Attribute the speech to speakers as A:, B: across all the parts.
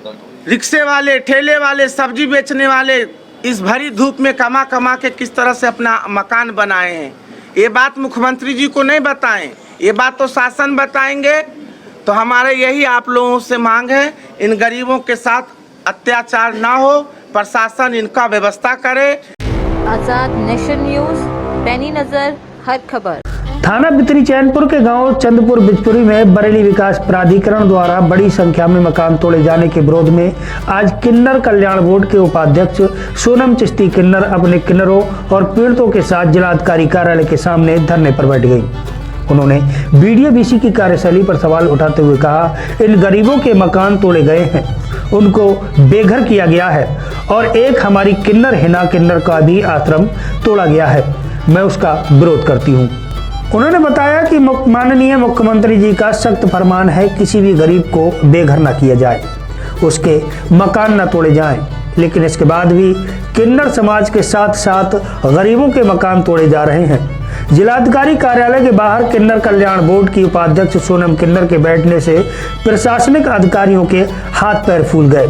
A: रिक्शे वाले, ठेले वाले, सब्जी बेचने वाले इस भरी धूप में कमा कमा के किस तरह से अपना मकान बनाए हैं, ये बात मुख्यमंत्री जी को नहीं बताएं, ये बात तो शासन बताएंगे। तो हमारे यही आप लोगों से मांग है, इन गरीबों के साथ अत्याचार ना हो, प्रशासन इनका व्यवस्था करे।
B: आजाद नेशन न्यूज, पैनी नजर, हर खबर।
C: थाना भितरी चैनपुर के गांव चंदपुर बिजपुरी में बरेली विकास प्राधिकरण द्वारा बड़ी संख्या में मकान तोड़े जाने के विरोध में आज किन्नर कल्याण बोर्ड के उपाध्यक्ष सोनम चिश्ती किन्नर अपने किन्नरों और पीड़ितों के साथ जिलाधिकारी कार्यालय के सामने धरने पर बैठ गई। उन्होंने बीडीओ-बीसी की कार्यशैली पर सवाल उठाते हुए कहा, इन गरीबों के मकान तोड़े गए हैं, उनको बेघर किया गया है और एक हमारी किन्नर हिना किन्नर का भी आश्रम तोड़ा गया है, मैं उसका विरोध करती हूँ। उन्होंने बताया कि माननीय मुख्यमंत्री जी का सख्त फरमान है, किसी भी गरीब को बेघर न किया जाए, उसके मकान न तोड़े जाएं, लेकिन इसके बाद भी किन्नर समाज के साथ साथ गरीबों के मकान तोड़े जा रहे हैं। जिलाधिकारी कार्यालय के बाहर किन्नर कल्याण बोर्ड की उपाध्यक्ष सोनम किन्नर के बैठने से प्रशासनिक अधिकारियों के हाथ पैर फूल गए।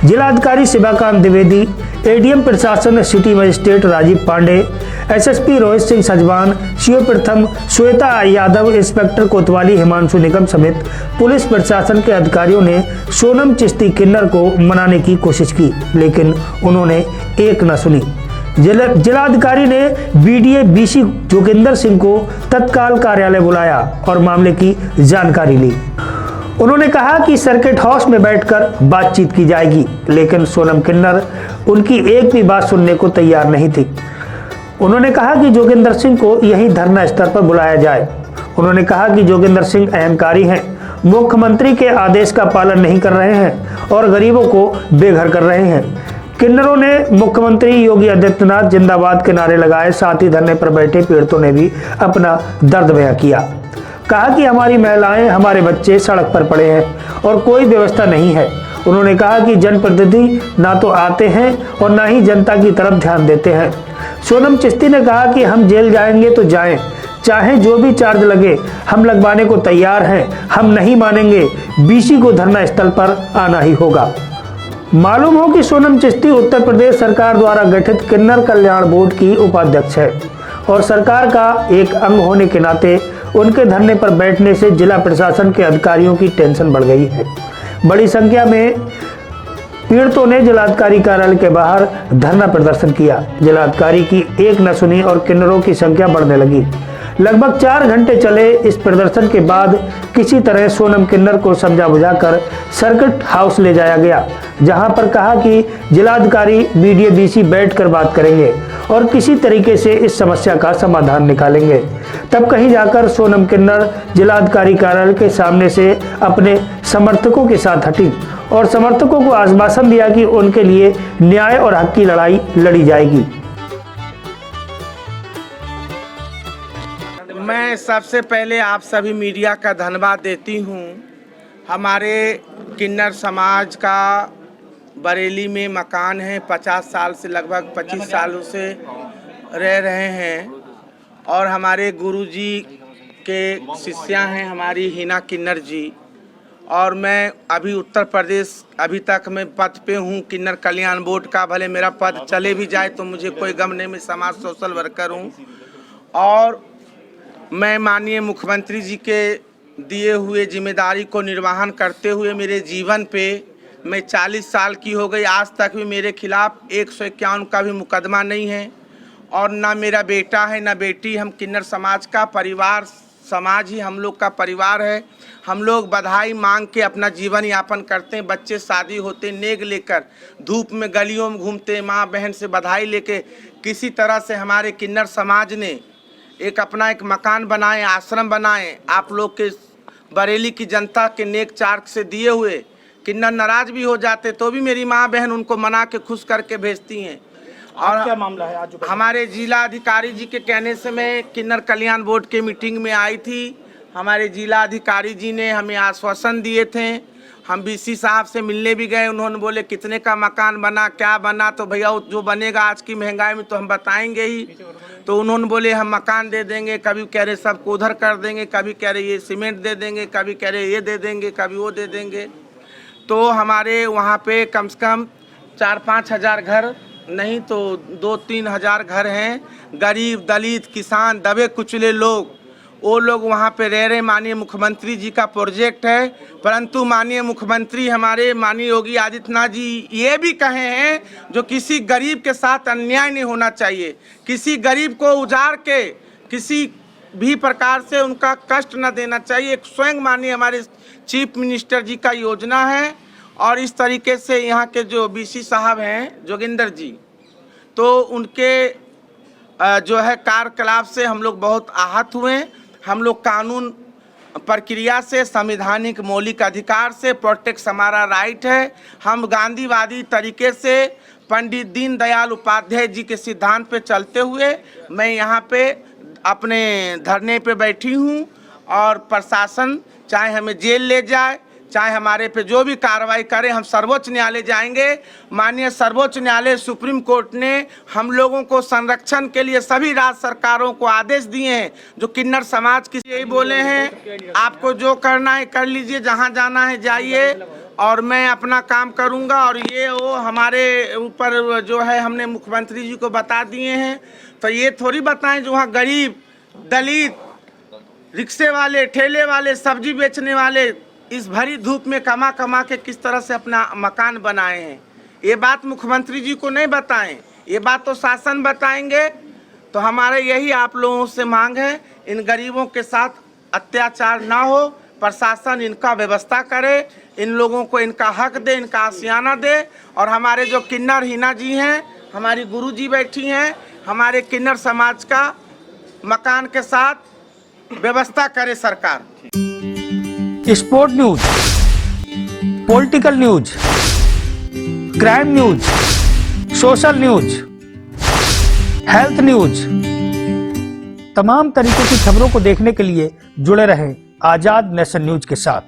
C: जिलाधिकारी शिवाकांत द्विवेदी, एडीएम प्रशासन city magistrate Rajeev Pandey, SSP Rohit Singh Sajwan, CO प्रथम श्वेता यादव, इंस्पेक्टर कोतवाली हिमांशु निगम समेत पुलिस प्रशासन के अधिकारियों ने सोनम चिश्ती किन्नर को मनाने की कोशिश की, लेकिन उन्होंने एक न सुनी। जिलाधिकारी ने बीडीओ-बीसी जोगिंदर सिंह को तत्काल कार्यालय बुलाया और मामले की जानकारी ली। उन्होंने कहा कि सर्किट हाउस में बैठकर बातचीत की जाएगी, लेकिन सोनम किन्नर उनकी एक भी बात सुनने को तैयार नहीं थी। उन्होंने कहा कि जोगिंदर सिंह को यही धरना स्तर पर बुलाया जाए। उन्होंने कहा कि जोगिंदर सिंह अहंकारी हैं, मुख्यमंत्री के आदेश का पालन नहीं कर रहे हैं और गरीबों को बेघर कर रहे हैं। किन्नरों ने मुख्यमंत्री योगी आदित्यनाथ जिंदाबाद के नारे लगाए, साथ ही धरने पर बैठे पीड़ितों ने भी अपना दर्द बयां किया। कहा कि हमारी महिलाएं, हमारे बच्चे सड़क पर पड़े हैं और कोई व्यवस्था नहीं है। उन्होंने कहा कि जनप्रतिनिधि ना तो आते हैं और ना ही जनता की तरफ ध्यान देते हैं। सोनम चिश्ती ने कहा कि हम जेल जाएंगे तो जाएं, चाहे जो भी चार्ज लगे हम लगवाने को तैयार हैं, हम नहीं मानेंगे, बीसी को धरना स्थल पर आना ही होगा। मालूम हो कि सोनम चिश्ती उत्तर प्रदेश सरकार द्वारा गठित किन्नर कल्याण बोर्ड की उपाध्यक्ष है और सरकार का एक अंग होने के नाते उनके धरने पर बैठने से जिला प्रशासन के अधिकारियों की टेंशन बढ़ गई है। बड़ी संख्या में पीड़ितों ने जिलाधिकारी कार्यालय के बाहर धरना प्रदर्शन किया। जिलाधिकारी की एक न सुनी और किन्नरों की संख्या बढ़ने लगी। लगभग 4 घंटे चले इस प्रदर्शन के बाद किसी तरह सोनम किन्नर को समझा बुझाकर सर्किट हाउस ले जाया गया, जहां पर कहा कि जिलाधिकारी बीडीओ-बीसी बैठकर बात करेंगे और किसी तरीके से इस समस्या का समाधान निकालेंगे। तब कहीं जाकर सोनम किन्नर जिलाधिकारी कार्यालय के सामने से अपने समर्थकों के साथ हटी और समर्थकों को आश्वासन दिया कि उनके लिए न्याय और हक की लड़ाई लड़ी जाएगी।
A: मैं सबसे पहले आप सभी मीडिया का धन्यवाद देती हूँ। हमारे किन्नर समाज का बरेली में मकान है, 50 साल से लगभग 25 सालों से रह रहे हैं और हमारे गुरुजी के शिष्या हैं हमारी हिना किन्नर जी। और मैं अभी उत्तर प्रदेश अभी तक मैं पद पे हूँ किन्नर कल्याण बोर्ड का। भले मेरा पद चले भी जाए तो मुझे कोई गम नहीं, मैं समाज सोशल वर्कर हूँ और मैं माननीय मुख्यमंत्री जी के दिए हुए जिम्मेदारी को निर्वहन करते हुए मेरे जीवन पे मैं 40 साल की हो गई, आज तक भी मेरे खिलाफ 151 का भी मुकदमा नहीं है और ना मेरा बेटा है ना बेटी। हम किन्नर समाज का परिवार, समाज ही हम लोग का परिवार है। हम लोग बधाई मांग के अपना जीवन यापन करते हैं। बच्चे शादी होते नेग लेकर धूप में गलियों में घूमते, माँ बहन से बधाई लेके किसी तरह से हमारे किन्नर समाज ने एक अपना एक मकान बनाए, आश्रम बनाए। आप लोग के बरेली की जनता के नेक चार्क से दिए हुए किन्नर नाराज भी हो जाते तो भी मेरी माँ बहन उनको मना के खुश करके भेजती हैं। और
C: क्या मामला है आज?
A: हमारे जिला अधिकारी जी के कहने से मैं किन्नर कल्याण बोर्ड के मीटिंग में आई थी। हमारे जिला अधिकारी जी ने हमें आश्वासन दिए थे। हम बीसी साहब से मिलने भी गए, उन्होंने बोले कितने का मकान बना, क्या बना, तो भैया जो बनेगा आज की महंगाई में तो हम बताएंगे ही। तो उन्होंने बोले हम मकान दे देंगे, कभी कह रहे सबको उधर कर देंगे, कभी कह रहे ये सीमेंट दे देंगे, कभी कह रहे ये दे देंगे, कभी वो दे देंगे। तो हमारे वहाँ पे कम से कम 4-5 हज़ार घर नहीं तो 2-3 हज़ार घर हैं। गरीब, दलित, किसान, दबे कुचले लोग, वो लोग वहाँ पे रह रहे। माननीय मुख्यमंत्री जी का प्रोजेक्ट है, परंतु माननीय मुख्यमंत्री हमारे माननीय योगी आदित्यनाथ जी ये भी कहे हैं जो किसी गरीब के साथ अन्याय नहीं होना चाहिए। किसी गरीब को उजाड़ के किसी भी प्रकार से उनका कष्ट न देना चाहिए। एक स्वयं माननीय हमारे चीफ मिनिस्टर जी का योजना है। और इस तरीके से यहाँ के जो बीसी साहब हैं जोगिंदर जी, तो उनके जो है कार्यकलाप से हम लोग बहुत आहत हुए। हम लोग कानून प्रक्रिया से, संवैधानिक मौलिक अधिकार से, प्रोटेक्ट हमारा राइट है। हम गांधीवादी तरीके से पंडित दीनदयाल उपाध्याय जी के सिद्धांत पे चलते हुए मैं यहाँ पे अपने धरने पे बैठी हूँ। और प्रशासन चाहे हमें जेल ले जाए, चाहे हमारे पे जो भी कार्रवाई करे, हम सर्वोच्च न्यायालय जाएंगे। माननीय सर्वोच्च न्यायालय सुप्रीम कोर्ट ने हम लोगों को संरक्षण के लिए सभी राज्य सरकारों को आदेश दिए हैं। जो किन्नर समाज की यही बोले हैं, आपको जो करना है कर लीजिए, जहां जाना है जाइए, और मैं अपना काम करूंगा। और ये वो हमारे ऊपर जो है हमने मुख्यमंत्री जी को बता दिए हैं। तो ये थोड़ी बताएं जो वहाँ गरीब, दलित, रिक्शे वाले, ठेले वाले, सब्जी बेचने वाले इस भरी धूप में कमा कमा के किस तरह से अपना मकान बनाए हैं, ये बात मुख्यमंत्री जी को नहीं बताएं, ये बात तो शासन बताएंगे। तो हमारे यही आप लोगों से मांग है, इन गरीबों के साथ अत्याचार ना हो, प्रशासन इनका व्यवस्था करे, इन लोगों को इनका हक दे, इनका आशियाना दे। और हमारे जो किन्नर हीना जी हैं, हमारी गुरु जी बैठी हैं, हमारे किन्नर समाज का मकान के साथ व्यवस्था करे सरकार।
C: Sport news, political news, crime news, social news, health news, तमाम तरीके की खबरों को देखने के लिए जुड़े रहें आजाद नेशन न्यूज के साथ।